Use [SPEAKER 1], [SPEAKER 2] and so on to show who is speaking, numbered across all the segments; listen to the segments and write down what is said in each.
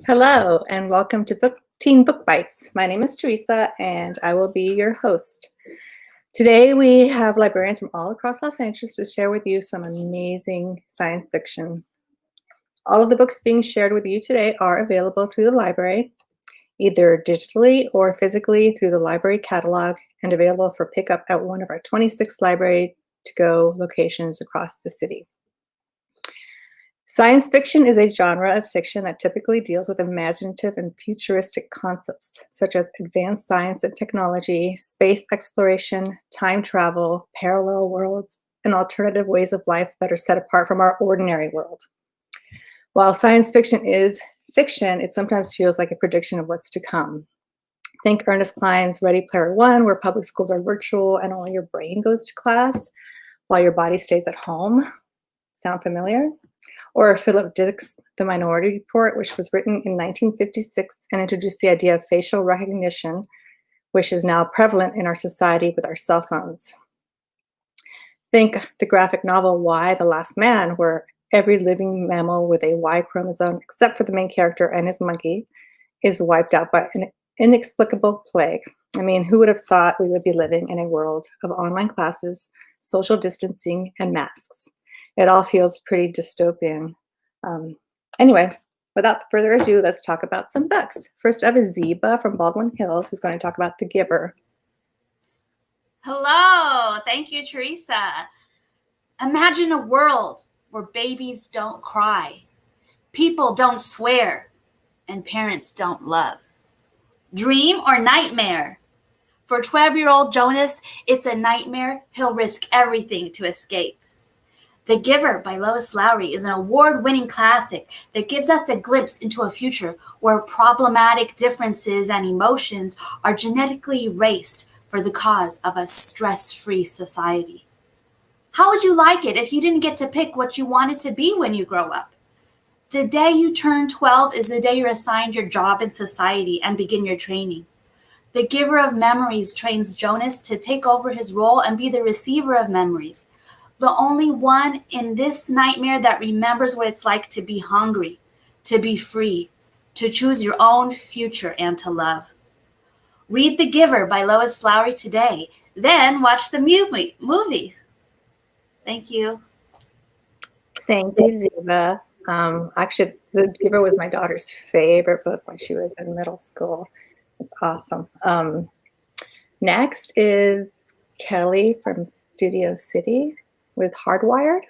[SPEAKER 1] Hello, and welcome to Teen Book Bites. My name is Teresa, and I will be your host. Today, we have librarians from all across Los Angeles to share with you some amazing science fiction. All of the books being shared with you today are available through the library, either digitally or physically through the library catalog, and available for pickup at one of our 26 library-to-go locations across the city. Science fiction is a genre of fiction that typically deals with imaginative and futuristic concepts, such as advanced science and technology, space exploration, time travel, parallel worlds, and alternative ways of life that are set apart from our ordinary world. While science fiction is fiction, it sometimes feels like a prediction of what's to come. Think Ernest Cline's Ready Player One, where public schools are virtual and only your brain goes to class while your body stays at home. Sound familiar? Or Philip Dick's The Minority Report, which was written in 1956 and introduced the idea of facial recognition, which is now prevalent in our society with our cell phones. Think the graphic novel Y, The Last Man, where every living mammal with a Y chromosome, except for the main character and his monkey, is wiped out by an inexplicable plague. I mean, who would have thought we would be living in a world of online classes, social distancing, and masks? It all feels pretty dystopian. Anyway, without further ado, let's talk about some books. First up is Zeba from Baldwin Hills, who's going to talk about The Giver.
[SPEAKER 2] Hello, thank you, Teresa. Imagine a world where babies don't cry, people don't swear, and parents don't love. Dream or nightmare? For 12-year-old Jonas, it's a nightmare. He'll risk everything to escape. The Giver by Lois Lowry is an award-winning classic that gives us a glimpse into a future where problematic differences and emotions are genetically erased for the cause of a stress-free society. How would you like it if you didn't get to pick what you wanted to be when you grow up? The day you turn 12 is the day you're assigned your job in society and begin your training. The Giver of Memories trains Jonas to take over his role and be the receiver of memories. The only one in this nightmare that remembers what it's like to be hungry, to be free, to choose your own future and to love. Read The Giver by Lois Lowry today, then watch the movie. Thank you.
[SPEAKER 1] Thank you, Zeba. Actually, The Giver was my daughter's favorite book when she was in middle school. It's awesome. Next is Kelly from Studio City with Hardwired.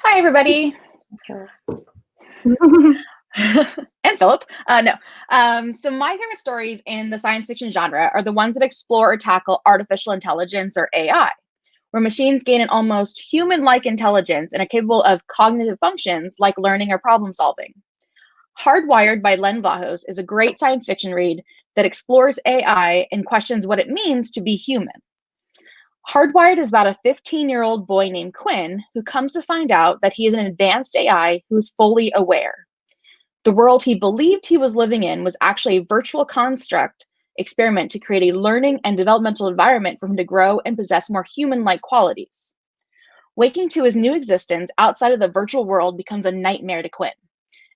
[SPEAKER 3] Hi, everybody. And Philip. So my favorite stories in the science fiction genre are the ones that explore or tackle artificial intelligence, or AI, where machines gain an almost human-like intelligence and are capable of cognitive functions like learning or problem solving. Hardwired by Len Vlahos is a great science fiction read that explores AI and questions what it means to be human. Hardwired is about a 15-year-old boy named Quinn who comes to find out that he is an advanced AI who is fully aware. The world he believed he was living in was actually a virtual construct experiment to create a learning and developmental environment for him to grow and possess more human-like qualities. Waking to his new existence outside of the virtual world becomes a nightmare to Quinn,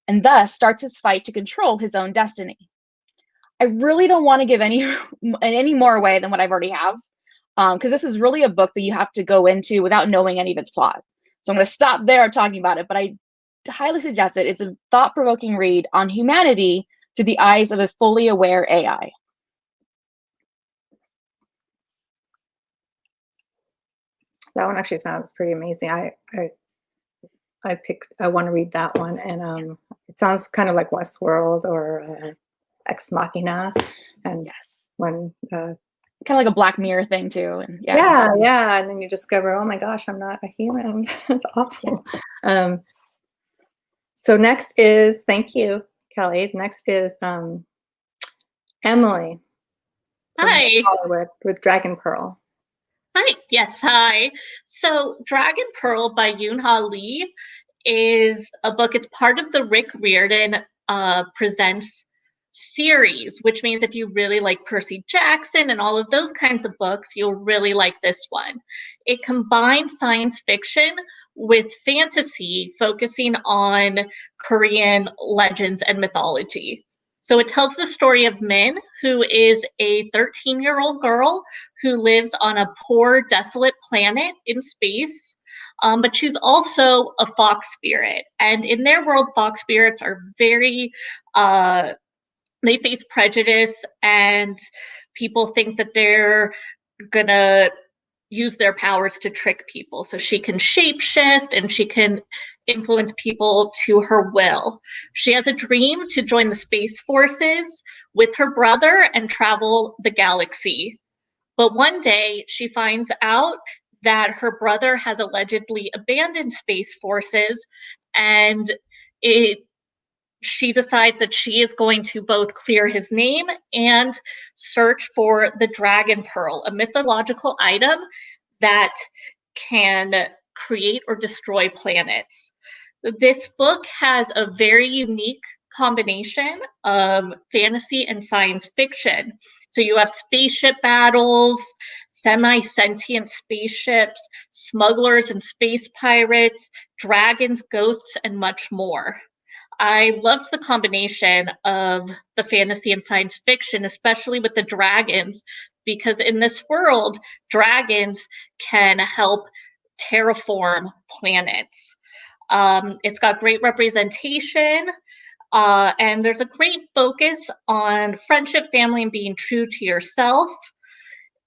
[SPEAKER 3] and thus starts his fight to control his own destiny. I really don't want to give any more away than what I've already have, because this is really a book that you have to go into without knowing any of its plot. So I'm going to stop there talking about it, but I highly suggest it. It's a thought-provoking read on humanity through the eyes of a fully aware AI.
[SPEAKER 1] That one actually sounds pretty amazing. I want to read that one, and it sounds kind of like Westworld or Ex Machina, and
[SPEAKER 3] yes,
[SPEAKER 1] when
[SPEAKER 3] kind of like a Black Mirror thing too, and
[SPEAKER 1] yeah, and then you discover, oh my gosh, I'm not a human. It's awful. Yeah. So next is, thank you, Kelly. Next is Emily.
[SPEAKER 4] Hi.
[SPEAKER 1] Hardwired with Dragon Pearl.
[SPEAKER 4] Hi. Yes. Hi. So Dragon Pearl by Yoon-Ha Lee is a book. It's part of the Rick Riordan Presents series, which means if you really like Percy Jackson and all of those kinds of books, you'll really like this one. It combines science fiction with fantasy, focusing on Korean legends and mythology. So it tells the story of Min, who is a 13-year-old girl who lives on a poor, desolate planet in space. But she's also a fox spirit. And in their world, fox spirits are very, they face prejudice, and people think that they're gonna use their powers to trick people. So she can shapeshift and she can influence people to her will. She has a dream to join the Space Forces with her brother and travel the galaxy. But one day she finds out that her brother has allegedly abandoned Space Forces, and she decides that she is going to both clear his name and search for the dragon pearl, a mythological item that can create or destroy planets. This book has a very unique combination of fantasy and science fiction. So you have spaceship battles, semi-sentient spaceships, smugglers and space pirates, dragons, ghosts, and much more. I loved the combination of the fantasy and science fiction, especially with the dragons, because in this world, dragons can help terraform planets. It's got great representation, and there's a great focus on friendship, family, and being true to yourself.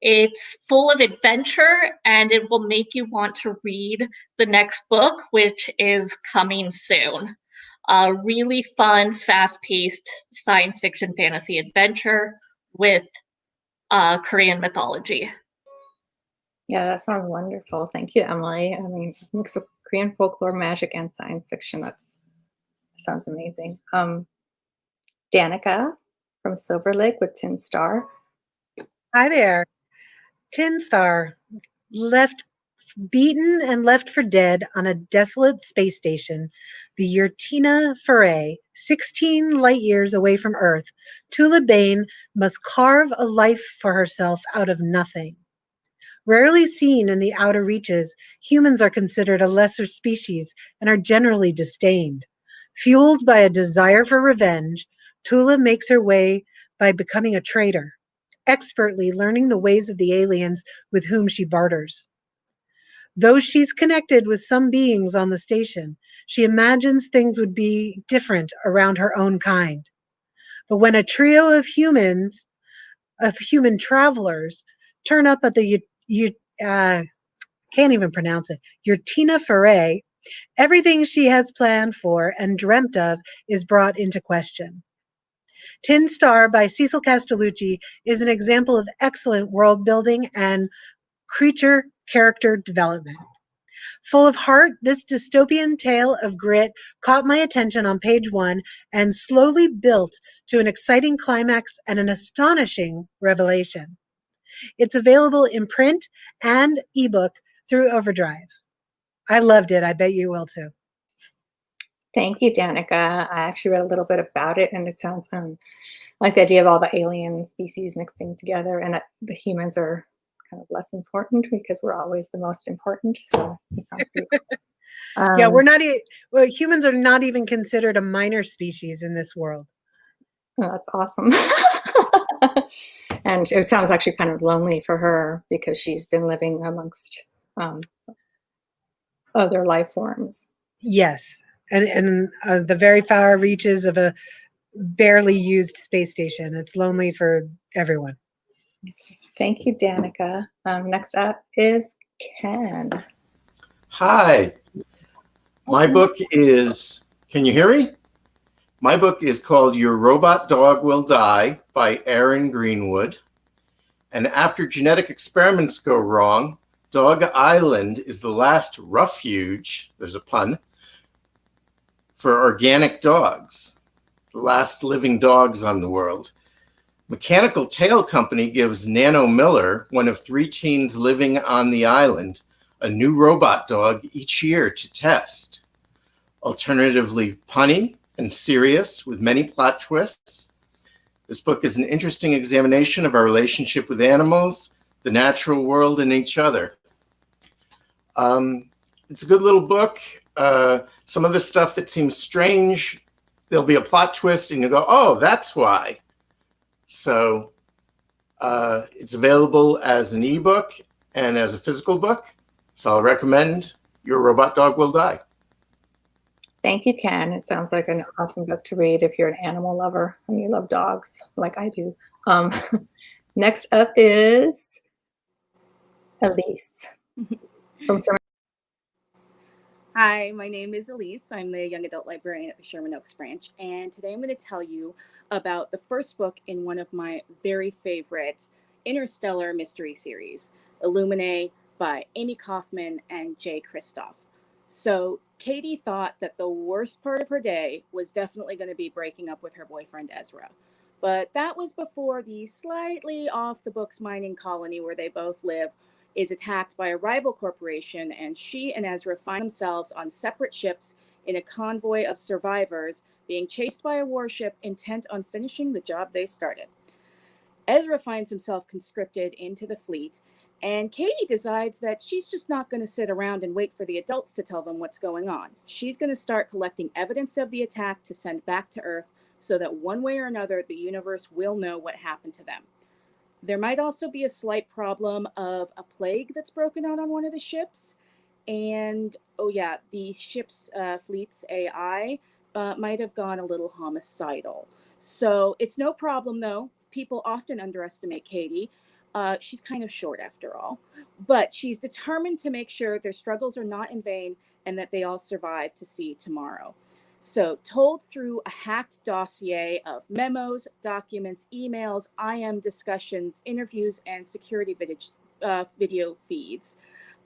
[SPEAKER 4] It's full of adventure, and it will make you want to read the next book, which is coming soon. Really fun, fast-paced science fiction fantasy adventure with Korean mythology.
[SPEAKER 1] Yeah, that sounds wonderful. Thank you, Emily. I mean, a mix of Korean folklore, magic, and science fiction. That sounds amazing. Danica from Silver Lake with Tin Star.
[SPEAKER 5] Hi there. Tin Star, beaten and left for dead on a desolate space station, the Yertina Foray, 16 light years away from Earth, Tula Bane must carve a life for herself out of nothing. Rarely seen in the outer reaches, humans are considered a lesser species and are generally disdained. Fueled by a desire for revenge, Tula makes her way by becoming a trader, expertly learning the ways of the aliens with whom she barters. Though she's connected with some beings on the station, she imagines things would be different around her own kind. But when a trio of human travelers turn up at the can't even pronounce it, Yertina Foray, everything she has planned for and dreamt of is brought into question. Tin Star by Cecil Castellucci is an example of excellent world building and creature character development. Full of heart, this dystopian tale of grit caught my attention on page 1 and slowly built to an exciting climax and an astonishing revelation. It's available in print and ebook through Overdrive. I loved it. I bet you will too.
[SPEAKER 1] Thank you, Danica. I actually read a little bit about it, and it sounds like the idea of all the alien species mixing together, and that the humans are kind of less important because we're always the most important. So it sounds pretty cool.
[SPEAKER 5] Yeah, humans are not even considered a minor species in this world.
[SPEAKER 1] Oh, that's awesome. And it sounds actually kind of lonely for her because she's been living amongst other life forms.
[SPEAKER 5] Yes, and the very far reaches of a barely used space station. It's lonely for everyone.
[SPEAKER 1] Thank you, Danica. Next up is Ken.
[SPEAKER 6] Hi. My book is, can you hear me? My book is called Your Robot Dog Will Die by Aaron Greenwood. And after genetic experiments go wrong, Dog Island is the last refuge, there's a pun, for organic dogs, the last living dogs on the world. Mechanical Tail Company gives Nano Miller, one of 3 teens living on the island, a new robot dog each year to test. Alternatively punny and serious with many plot twists, This book is an interesting examination of our relationship with animals, the natural world, and each other. It's a good little book. Some of the stuff that seems strange, there'll be a plot twist and you go, oh, that's why. So it's available as an ebook and as a physical book. So I'll recommend Your Robot Dog Will Die.
[SPEAKER 1] Thank you, Ken. It sounds like an awesome book to read if you're an animal lover and you love dogs like I do. Next up is Elise.
[SPEAKER 7] Hi, my name is Elise. I'm the young adult librarian at the Sherman Oaks branch, and today I'm going to tell you about the first book in one of my very favorite interstellar mystery series, Illuminae by Amy Kaufman and Jay Kristoff. So Katie thought that the worst part of her day was definitely going to be breaking up with her boyfriend Ezra. But that was before the slightly off the books mining colony where they both live is attacked by a rival corporation, and she and Ezra find themselves on separate ships in a convoy of survivors being chased by a warship intent on finishing the job they started. Ezra finds himself conscripted into the fleet, and Katie decides that she's just not going to sit around and wait for the adults to tell them what's going on. She's going to start collecting evidence of the attack to send back to Earth so that one way or another the universe will know what happened to them. There might also be a slight problem of a plague that's broken out on one of the ships. And, oh yeah, the ship's fleet's AI might have gone a little homicidal. So it's no problem, though. People often underestimate Katie. She's kind of short after all. But she's determined to make sure their struggles are not in vain and that they all survive to see tomorrow. So told through a hacked dossier of memos, documents, emails, IM discussions, interviews, and security video feeds.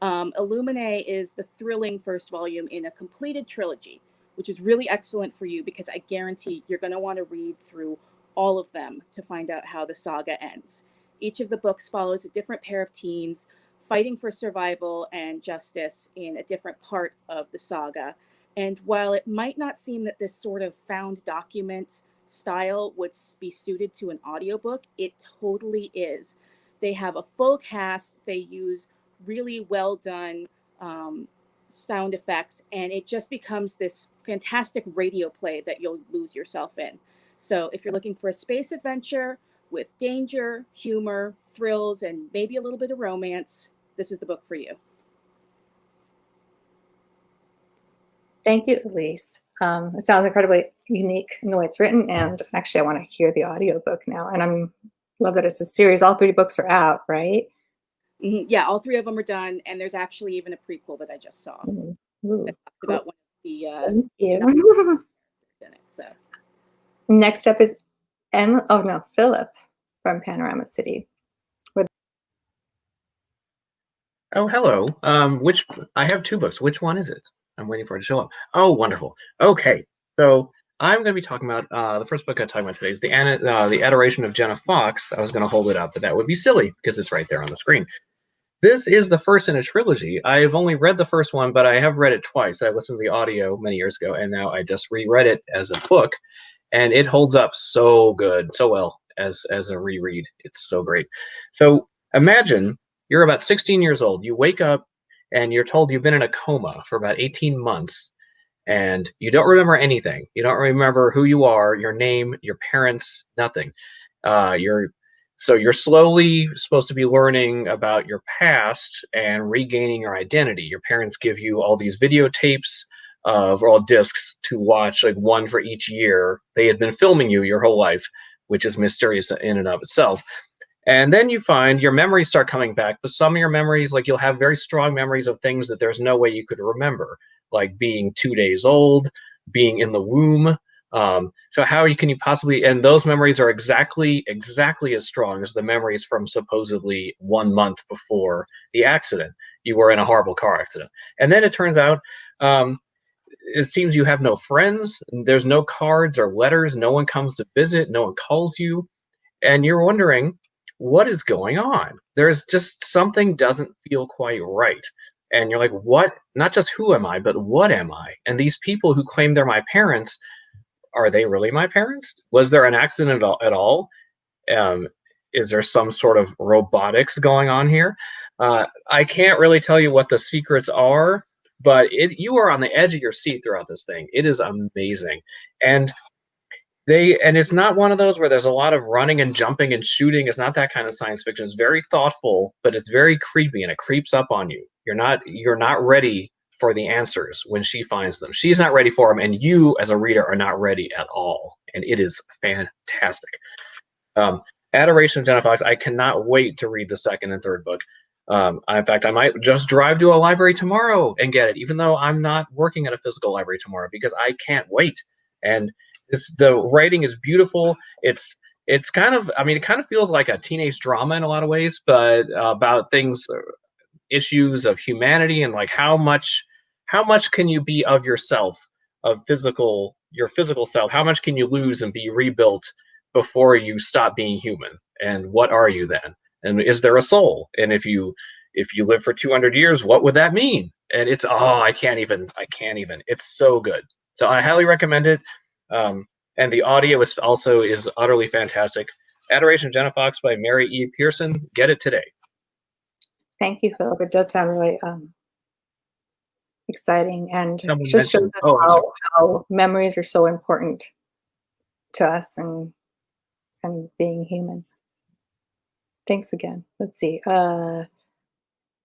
[SPEAKER 7] Illuminae is the thrilling first volume in a completed trilogy, which is really excellent for you because I guarantee you're going to want to read through all of them to find out how the saga ends. Each of the books follows a different pair of teens fighting for survival and justice in a different part of the saga. And while it might not seem that this sort of found document style would be suited to an audiobook, it totally is. They have a full cast, they use really well done sound effects, and it just becomes this fantastic radio play that you'll lose yourself in. So if you're looking for a space adventure with danger, humor, thrills, and maybe a little bit of romance, this is the book for you.
[SPEAKER 1] Thank you, Elise. It sounds incredibly unique in the way it's written, and actually I want to hear the audiobook now. And I love that it's a series. All 3 books are out, right?
[SPEAKER 7] Mm-hmm. Yeah, all 3 of them are done, and there's actually even a prequel that I just saw.
[SPEAKER 1] Ooh,
[SPEAKER 7] That talks about one of the
[SPEAKER 1] thank you.
[SPEAKER 7] in it. So
[SPEAKER 1] Next up is Philip from Panorama City.
[SPEAKER 8] Oh, hello. I have 2 books. Which one is it? I'm waiting for it to show up. Oh, wonderful. Okay, so I'm going to be talking about the first book I'm talking about today is the Adoration of Jenna Fox. I was going to hold it up, but that would be silly because it's right there on the screen. This is the first in a trilogy. I've only read the first one, but I have read it twice. I listened to the audio many years ago, and now I just reread it as a book, and it holds up so good, so well as a reread. It's so great. So imagine you're about 16 years old. You wake up and you're told you've been in a coma for about 18 months and you don't remember anything. You don't remember who you are, your name, your parents, nothing. You're slowly supposed to be learning about your past and regaining your identity. Your parents give you all these videotapes of all discs to watch, like one for each year. They had been filming you your whole life, which is mysterious in and of itself. And then you find your memories start coming back, but some of your memories, like you'll have very strong memories of things that there's no way you could remember, like being 2 days old, being in the womb. So how can you possibly, and those memories are exactly as strong as the memories from supposedly 1 month before the accident. You were in a horrible car accident. And then it turns out, it seems you have no friends, there's no cards or letters, no one comes to visit, no one calls you, and you're wondering, what is going on? There's just something doesn't feel quite right. And you're like, what? Not just who am I, but what am I? And these people who claim they're my parents are they really my parents? Was there an accident at all? Is there some sort of robotics going on here? I can't really tell you what the secrets are, but you are on the edge of your seat throughout this thing. It is amazing. And it's not one of those where there's a lot of running and jumping and shooting. It's not that kind of science fiction. It's very thoughtful, but it's very creepy, and it creeps up on you. You're not ready for the answers when she finds them. She's not ready for them, and you as a reader are not ready at all. And it is fantastic. Adoration of Jenna Fox. I cannot wait to read the second and third book. In fact, I might just drive to a library tomorrow and get it, even though I'm not working at a physical library tomorrow, because I can't wait. And the writing is beautiful. It's kind of, I mean, it kind of feels like a teenage drama in a lot of ways, but about things, issues of humanity, and like how much can you be of yourself, your physical self? How much can you lose and be rebuilt before you stop being human? And what are you then? And is there a soul? And if you live for 200 years, what would that mean? And it's, I can't even. It's so good. So I highly recommend it. And the audio is utterly fantastic. Adoration of Jenna Fox by Mary E. Pearson. Get it today.
[SPEAKER 1] Thank you, Philip. It does sound really exciting, and
[SPEAKER 8] Someone
[SPEAKER 1] just shows
[SPEAKER 8] mentioned-
[SPEAKER 1] us how memories are so important to us and being human. Thanks again. Let's see.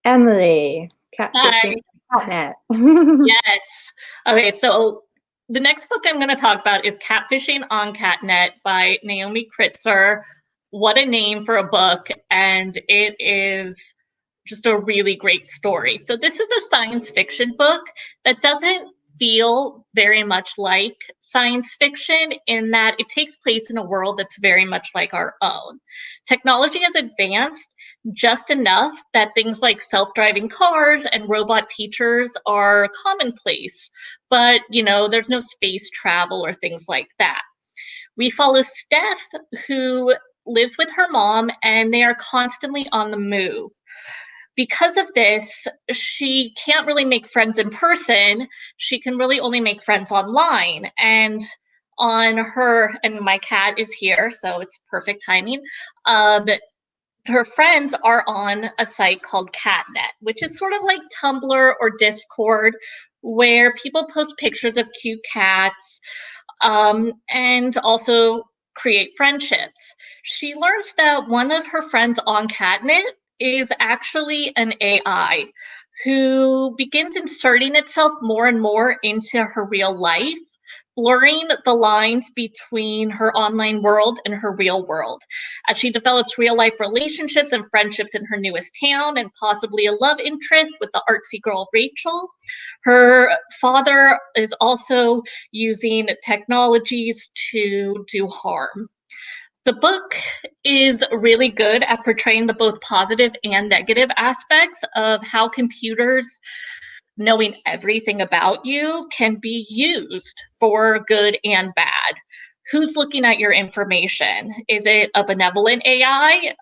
[SPEAKER 1] Emily, catfishing, catnip.
[SPEAKER 4] Yes. Okay, so the next book I'm going to talk about is Catfishing on Catnet by Naomi Kritzer. What a name for a book, and it is just a really great story. So this is a science fiction book that doesn't feel very much like science fiction in that it takes place in a world that's very much like our own. Technology has advanced just enough that things like self-driving cars and robot teachers are commonplace, but there's no space travel or things like that. We follow Steph, who lives with her mom, and they are constantly on the move. Because of this, she can't really make friends in person. She can really only make friends online. And my cat is here, so it's perfect timing. Her friends are on a site called Catnet, which is sort of like Tumblr or Discord, where people post pictures of cute cats and also create friendships. She learns that one of her friends on Catnet is actually an AI who begins inserting itself more and more into her real life, blurring the lines between her online world and her real world. As she develops real-life relationships and friendships in her newest town, and possibly a love interest with the artsy girl Rachel, her father is also using technologies to do harm. The book is really good at portraying the both positive and negative aspects of how computers knowing everything about you can be used for good and bad. Who's looking at your information? Is it a benevolent AI,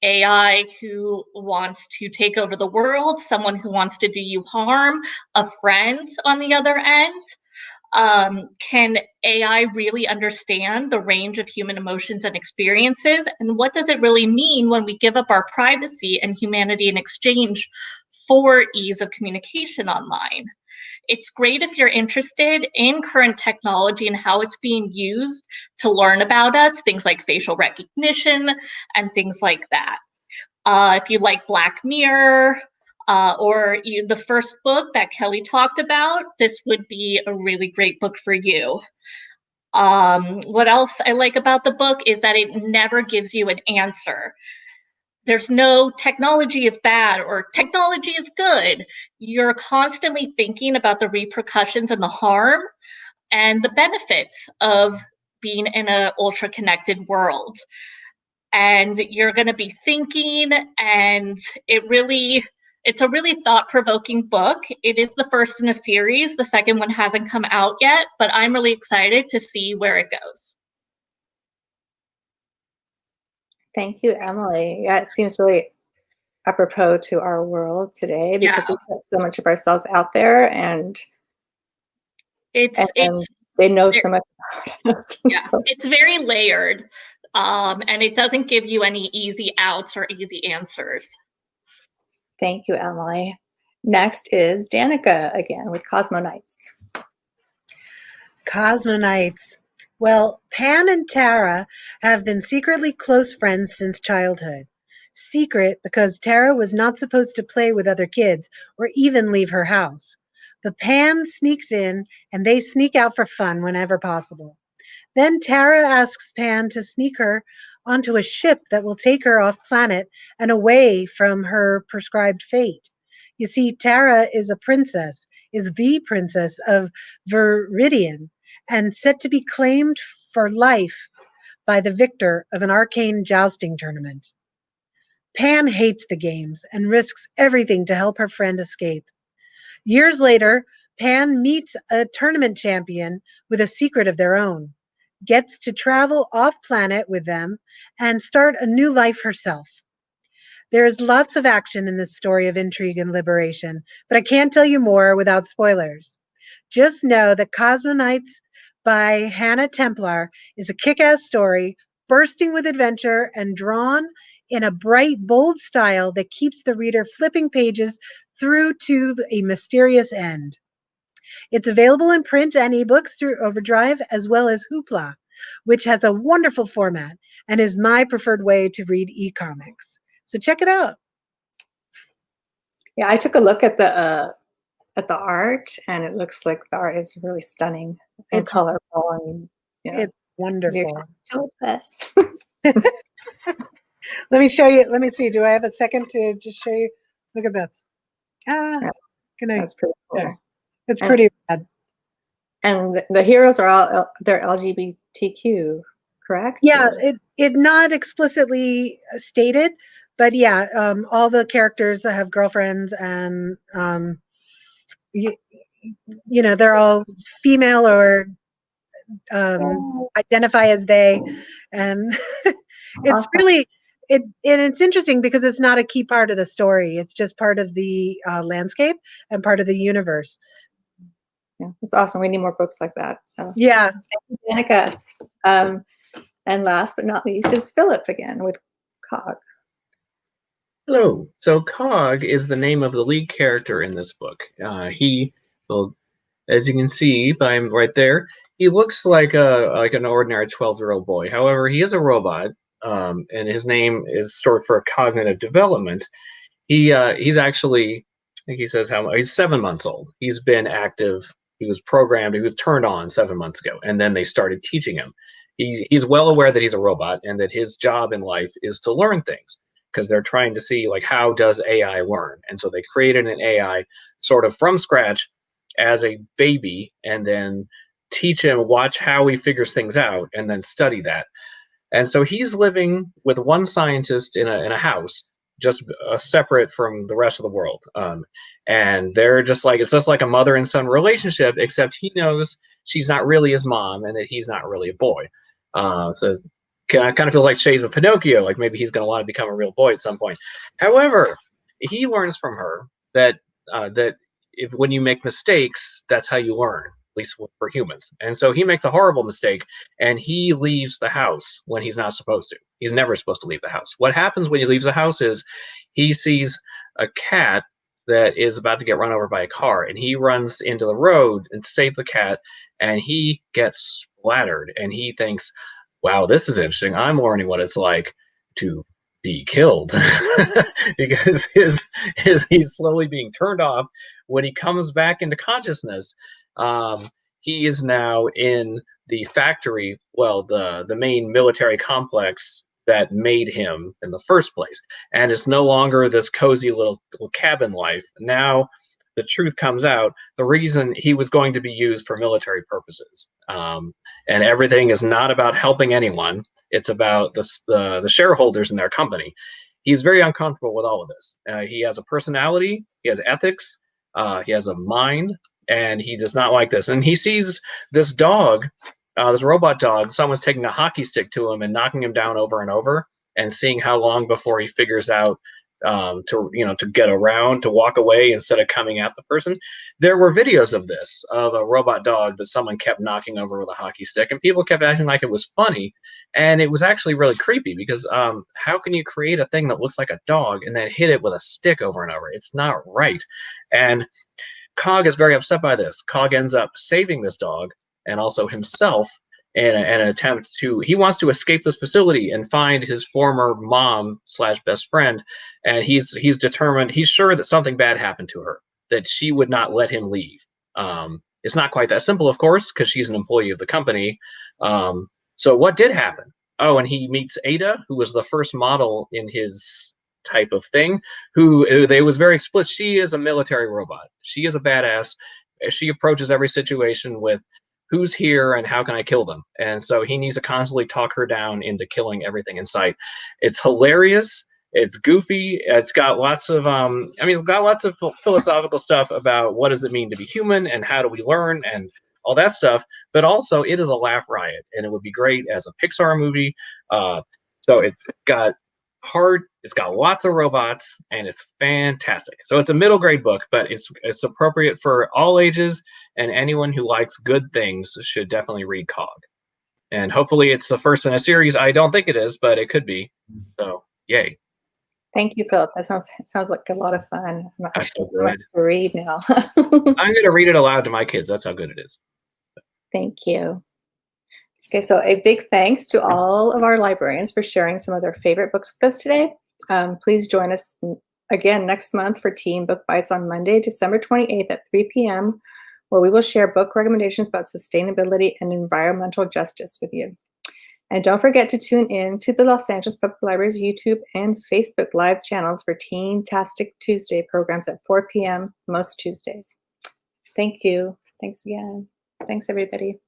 [SPEAKER 4] AI who wants to take over the world, someone who wants to do you harm, a friend on the other end? Can AI really understand the range of human emotions and experiences? And what does it really mean when we give up our privacy and humanity in exchange for ease of communication online? It's great if you're interested in current technology and how it's being used to learn about us, things like facial recognition and things like that. If you like Black Mirror, or the first book that Kelly talked about, this would be a really great book for you. What else I like about the book is that it never gives you an answer. There's no technology is bad or technology is good. You're constantly thinking about the repercussions and the harm and the benefits of being in an ultra-connected world. And you're going to be thinking, and it's a really thought-provoking book. It is the first in a series. The second one hasn't come out yet, but I'm really excited to see where it goes.
[SPEAKER 1] Thank you, Emily. Yeah, it seems really apropos to our world today because we put so much of ourselves out there, and
[SPEAKER 4] it's
[SPEAKER 1] They know so much about us.
[SPEAKER 4] Yeah, it's very layered, and it doesn't give you any easy outs or easy answers.
[SPEAKER 1] Thank you, Emily. Next is Danica again with cosmonites.
[SPEAKER 5] Cosmonites. Well, Pan and Tara have been secretly close friends since childhood. Secret because Tara was not supposed to play with other kids or even leave her house. But Pan sneaks in and they sneak out for fun whenever possible. Then Tara asks Pan to sneak her onto a ship that will take her off planet and away from her prescribed fate. You see, Tara is the princess of Viridian, and set to be claimed for life by the victor of an arcane jousting tournament. Pan hates the games and risks everything to help her friend escape. Years later, Pan meets a tournament champion with a secret of their own, gets to travel off planet with them, and start a new life herself. There is lots of action in this story of intrigue and liberation, but I can't tell you more without spoilers. Just know that Cosmonites by Hannah Templar is a kick-ass story, bursting with adventure and drawn in a bright, bold style that keeps the reader flipping pages through to a mysterious end. It's available in print and ebooks through Overdrive, as well as Hoopla, which has a wonderful format and is my preferred way to read e-comics. So check it out.
[SPEAKER 1] Yeah, I took a look at the art, and it looks like the art is really stunning and
[SPEAKER 5] It's-
[SPEAKER 1] colorful. And
[SPEAKER 5] It's wonderful.
[SPEAKER 1] show us.
[SPEAKER 5] Let me show you. Let me see. Do I have a second to just show you? Look at this.
[SPEAKER 1] Yeah,
[SPEAKER 5] Can I?
[SPEAKER 1] That's pretty cool.
[SPEAKER 5] There. It's
[SPEAKER 1] And-
[SPEAKER 5] pretty bad.
[SPEAKER 1] And the heroes are all they're LGBTQ, correct?
[SPEAKER 5] Yeah,
[SPEAKER 1] Or-
[SPEAKER 5] it not explicitly stated, but yeah, all the characters that have girlfriends and you know they're all female or identify as they, and it's
[SPEAKER 1] Awesome.
[SPEAKER 5] really and it's interesting because it's not a key part of the story. It's just part of the landscape and part of the universe.
[SPEAKER 1] Yeah, it's awesome. We need more books like that. So
[SPEAKER 5] Yeah.
[SPEAKER 1] thank you, Danica. And last but not least is Philip again with Cog.
[SPEAKER 8] Hello. So Cog is the name of the lead character in this book. Well, as you can see by him right there, he looks like an ordinary 12-year-old boy. However, he is a robot, and his name is short for cognitive development. He's actually, I think he says he's 7 months old. He's been active. He was programmed. He was turned on 7 months ago, and then they started teaching him. He's well aware that he's a robot and that his job in life is to learn things, because they're trying to see like how does AI learn, and so they created an AI sort of from scratch as a baby, and then teach him, watch how he figures things out, and then study that. And so he's living with one scientist in a house, just separate from the rest of the world. And they're just like, it's just like a mother and son relationship, except he knows she's not really his mom and that he's not really a boy. So it kind of feels like Shades of Pinocchio, like maybe he's going to want to become a real boy at some point. However, he learns from her that if when you make mistakes, that's how you learn, at least for humans. And so he makes a horrible mistake, and he leaves the house when he's not supposed to. He's never supposed to leave the house. What happens when he leaves the house is he sees a cat that is about to get run over by a car, and he runs into the road and saves the cat, and he gets splattered, and he thinks, wow, this is interesting. I'm learning what it's like to be killed because he's slowly being turned off. When he comes back into consciousness, he is now in the factory, well, the main military complex that made him in the first place. And it's no longer this cozy little cabin life. Now the truth comes out, the reason he was going to be used for military purposes. And everything is not about helping anyone. It's about the shareholders in their company. He's very uncomfortable with all of this. He has a personality, he has ethics, he has a mind, and he does not like this. And he sees this dog, this robot dog, someone's taking a hockey stick to him and knocking him down over and over and seeing how long before he figures out to get around, to walk away instead of coming at the person. There were videos of this, of a robot dog that someone kept knocking over with a hockey stick, and people kept acting like it was funny, and it was actually really creepy because how can you create a thing that looks like a dog and then hit it with a stick over and over? It's not right. And Cog is very upset by this. Cog ends up saving this dog and also himself in an attempt to, he wants to escape this facility and find his former mom / best friend. And he's determined, he's sure that something bad happened to her, that she would not let him leave. It's not quite that simple, of course, because she's an employee of the company. So what did happen? Oh, and he meets Ada, who was the first model in his type of thing, who they was very explicit. She is a military robot. She is a badass. She approaches every situation with who's here and how can I kill them? And so he needs to constantly talk her down into killing everything in sight. It's hilarious. It's goofy. It's got lots of it's got lots of philosophical stuff about what does it mean to be human and how do we learn and all that stuff. But also it is a laugh riot, and it would be great as a Pixar movie. So it's got it's got lots of robots, and it's fantastic. So it's a middle grade book, but it's appropriate for all ages, and anyone who likes good things should definitely read Cog. And hopefully it's the first in a series. I don't think it is, but it could be. So yay.
[SPEAKER 1] Thank you, Philip. That sounds like a lot of fun.
[SPEAKER 8] That's so
[SPEAKER 1] so much
[SPEAKER 8] good.
[SPEAKER 1] to read now.
[SPEAKER 8] I'm going to read it aloud to my kids. That's how good it is.
[SPEAKER 1] Thank you. Okay, so a big thanks to all of our librarians for sharing some of their favorite books with us today. Please join us again next month for Teen Book Bites on Monday, December 28th at 3 p.m., where we will share book recommendations about sustainability and environmental justice with you. And don't forget to tune in to the Los Angeles Public Library's YouTube and Facebook live channels for Teen-tastic Tuesday programs at 4 p.m. most Tuesdays. Thank you. Thanks again. Thanks, everybody.